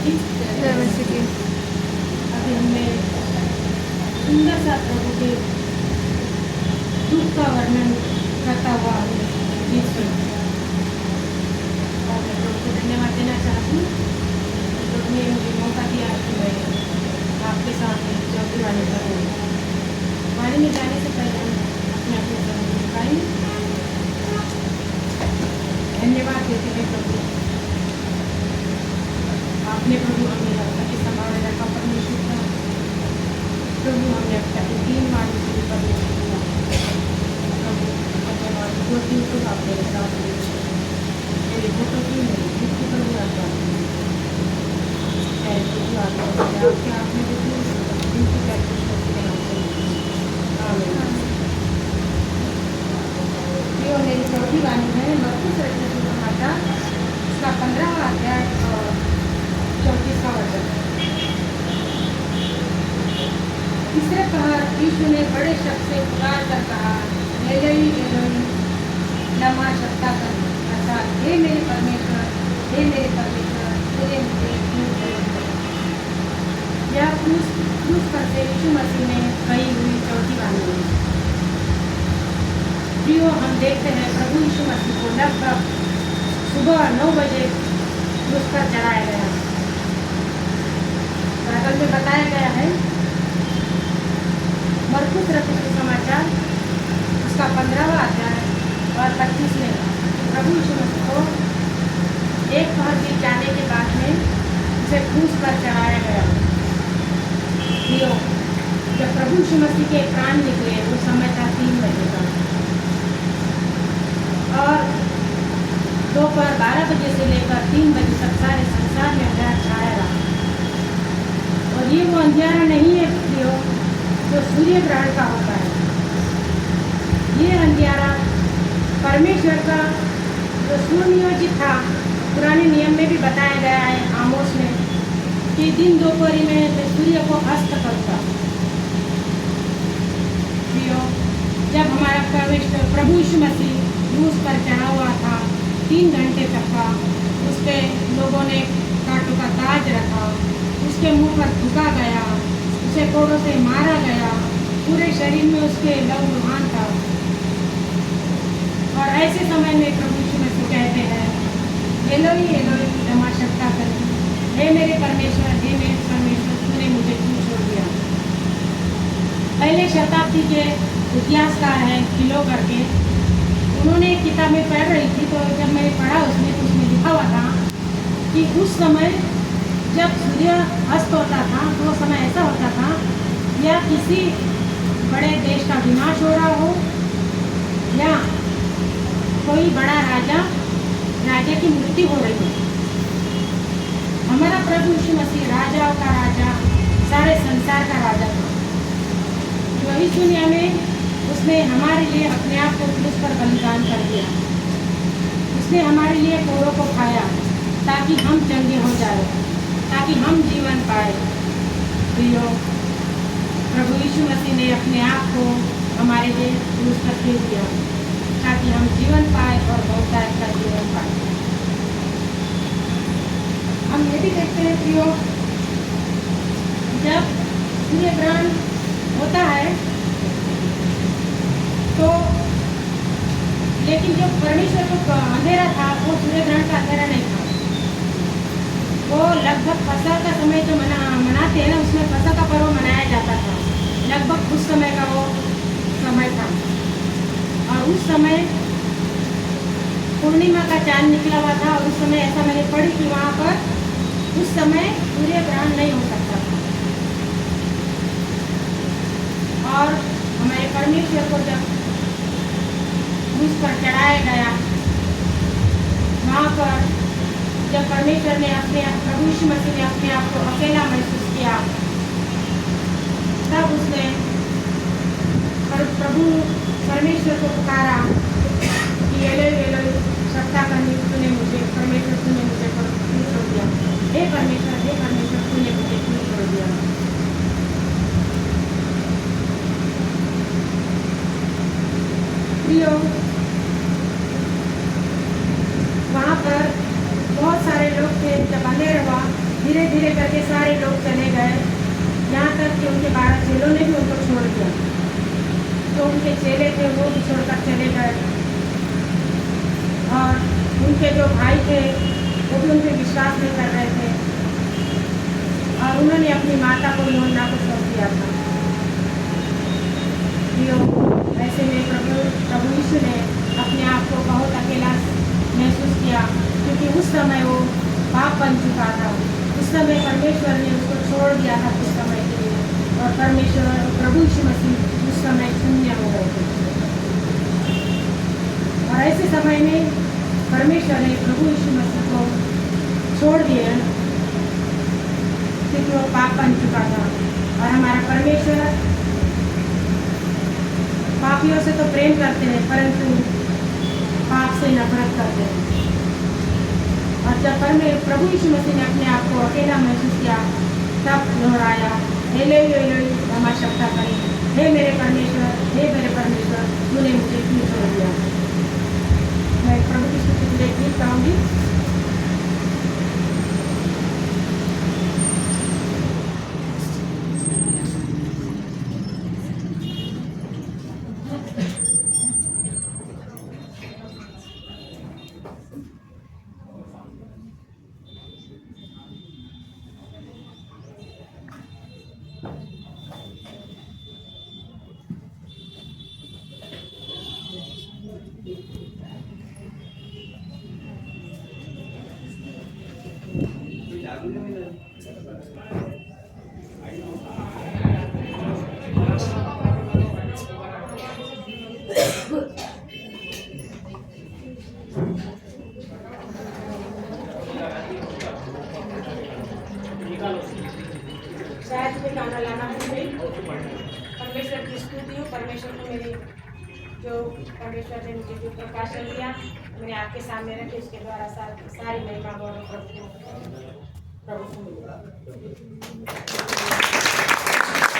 की जय मसीह की। अभी हमने सुंदर सा प्रभु के दुख का वर्णन करता हुआ गीत सुना और मैं प्रभु को धन्यवाद देना चाहती हूँ। प्रभु ने मुझे मौका दिया कि मैं आपके साथ चौकी वाले पर वाणी में जाने से पहले अपने अपने प्रभु को दिखाएंगे। धन्यवाद देते हैं प्रभु, आपने प्रभु हमें रखा के संभाल रखा परमेश्वर का। प्रभु हमने अपने 3 मार्ग से परमेश्वर का प्रभु धन्यवाद होती तो आप मेरे साथ मेरे फोटो की मेरी जिसकी प्रभु आता है प्रभु आता है आपके आप में जो उनकी प्रैक्टिस करते हैं जो मेरी चौथी वाणी है मरकुस रचित सुसमाचार उसका 15वां अध्याय और 34वां वचन। तीसरे पहर यीशु ने बड़े शब्द से पुकार कर कहा, एलोई एलोई लमा शब्बतानी, अर्थात हे मेरे परमेश्वर तेरे मुझे क्यों छोड़ दिया। यह क्रूस पर से यीशु मसीह ने कही हुई चौथी वाणी है। प्रियो, हम देखते हैं प्रभु यीशु मसीह को लगभग सुबह 9 बजे क्रूस पर चढ़ाया गया। बाइबल में बताया गया है मरकुस रचित सुसमाचार उसका 15वां अध्याय और 25वें प्रभु यीशु मसीह को एक पहर बीत जाने के बाद में उसे क्रूस पर चढ़ाया गया। जब प्रभु यीशु मसीह के प्राण निकले वो समय था 3 बजे का और दोपहर 12 बजे से लेकर 3 बजे तक सारे संसार में अंधेरा छाया रहा। और ये वो अंधियारा नहीं है जो सूर्य ग्रहण का होता है। ये अंधियारा परमेश्वर का जो सुनियोजित था, पुराने नियम में भी बताया गया है आमोस में कि दिन दोपहरी में सूर्य को अस्त करता। जब हमारा प्रभु यीशु मसीह क्रूस पर चढ़ा हुआ था 3 घंटे तक का, उस पर लोगों ने कांटों का ताज रखा, उसके मुंह पर थूका गया, उसे कोड़ों से मारा गया, पूरे शरीर में उसके लहू लुहान था। और ऐसे समय में प्रभु यीशु मसीह कहते हैं, एलोई एलोई लमा शब्बतानी, हे मेरे परमेश्वर तूने मुझे क्यों छोड़ दिया। पहले शताब्दी के इतिहासकार हैं किलो करके, उन्होंने एक किताब में पढ़ रही थी, तो जब मैंने पढ़ा उसमें लिखा हुआ था कि उस समय जब सूर्य अस्त होता था तो वो समय ऐसा होता था या किसी बड़े देश का विनाश हो रहा हो या कोई बड़ा राजा की मृत्यु हो रही हो। हमारा प्रभु यीशु मसीह राजाओं का राजा, सारे संसार का राजा था। जो इस दुनिया में उसने हमारे लिए अपने आप को क्रूस पर बलिदान कर दिया। उसने हमारे लिए कोड़ों को खाया ताकि हम चंगे हो जाए, ताकि हम जीवन पाए। प्रियो, प्रभु यीशु मसीह ने अपने आप को हमारे लिए क्रूस पर दे दिया ताकि हम जीवन पाए और बहुतायत का जीवन पाए। हम ये भी देखते हैं प्रियो, जब सूर्य ग्रहण होता है तो लेकिन जो परमेश्वर को अंधेरा था वो सूर्य ग्रहण का अंधेरा नहीं था। वो लगभग फसह का समय जो मनाते हैं ना, उसमें फसह का पर्व मनाया जाता था। लगभग उस समय का वो समय था और उस समय पूर्णिमा का चांद निकला हुआ था। और उस समय ऐसा मैंने पढ़ी कि वहाँ पर उस समय सूर्य ग्रहण नहीं हो सकता था। और हमारे परमेश्वर को जब क्रूस पर चढ़ाया गया, वहाँ पर जब परमेश्वर ने प्रभु यीशु मसीह ने अपने आप को अकेला महसूस किया, तब उसने प्रभु परमेश्वर को पुकारा कि एलोई एलोई शब्बतानी, तूने मुझे क्यों छोड़ दिया। हे परमेश्वर तूने मुझे क्यों छोड़ दिया। प्रियो, वहाँ पर बहुत सारे लोग थे। जब अंधेर हुआ धीरे धीरे करके सारे लोग चले गए, यहाँ तक कि उनके 12 चेलों ने भी उनको छोड़ दिया। तो उनके चेले थे वो भी छोड़कर चले गए, और उनके जो भाई थे वो भी उन पर विश्वास नहीं कर रहे थे, और उन्होंने अपनी माता को यूहन्ना को सौंप दिया था। ऐसे में प्रभु यीशु ने अपने आप को बहुत अकेला महसूस किया, क्योंकि उस समय वो पाप बन चुका था। उस समय परमेश्वर ने उसको छोड़ दिया था कुछ समय के लिए, और परमेश्वर प्रभु यीशु मसीह उस समय शून्य हो गए थे। और ऐसे समय में परमेश्वर ने प्रभु यीशु मसीह को छोड़ दिया, क्योंकि वो पाप बन चुका था। और हमारा परमेश्वर पापियों से तो प्रेम करते हैं, परंतु पाप से नफरत करते हैं। और जब प्रभु यीशु मसीह ने अपने आप को अकेला महसूस किया, तब दोहराया, एलोई एलोई लमा शब्बतानी, हे मेरे परमेश्वर, तूने मुझे क्यों छोड़ दिया। मैं प्रभु की स्तुति के लिए गीत गाऊंगी। शायद मैं गाना लाना भूल गई। परमेश्वर की स्तुति हो, परमेश्वर को मेरे जो परमेश्वर ने मुझे जो प्रकाशन दिया मैंने आपके सामने रखे, उसके द्वारा सारी महिमा गौरव प्रभु को मिलेगा।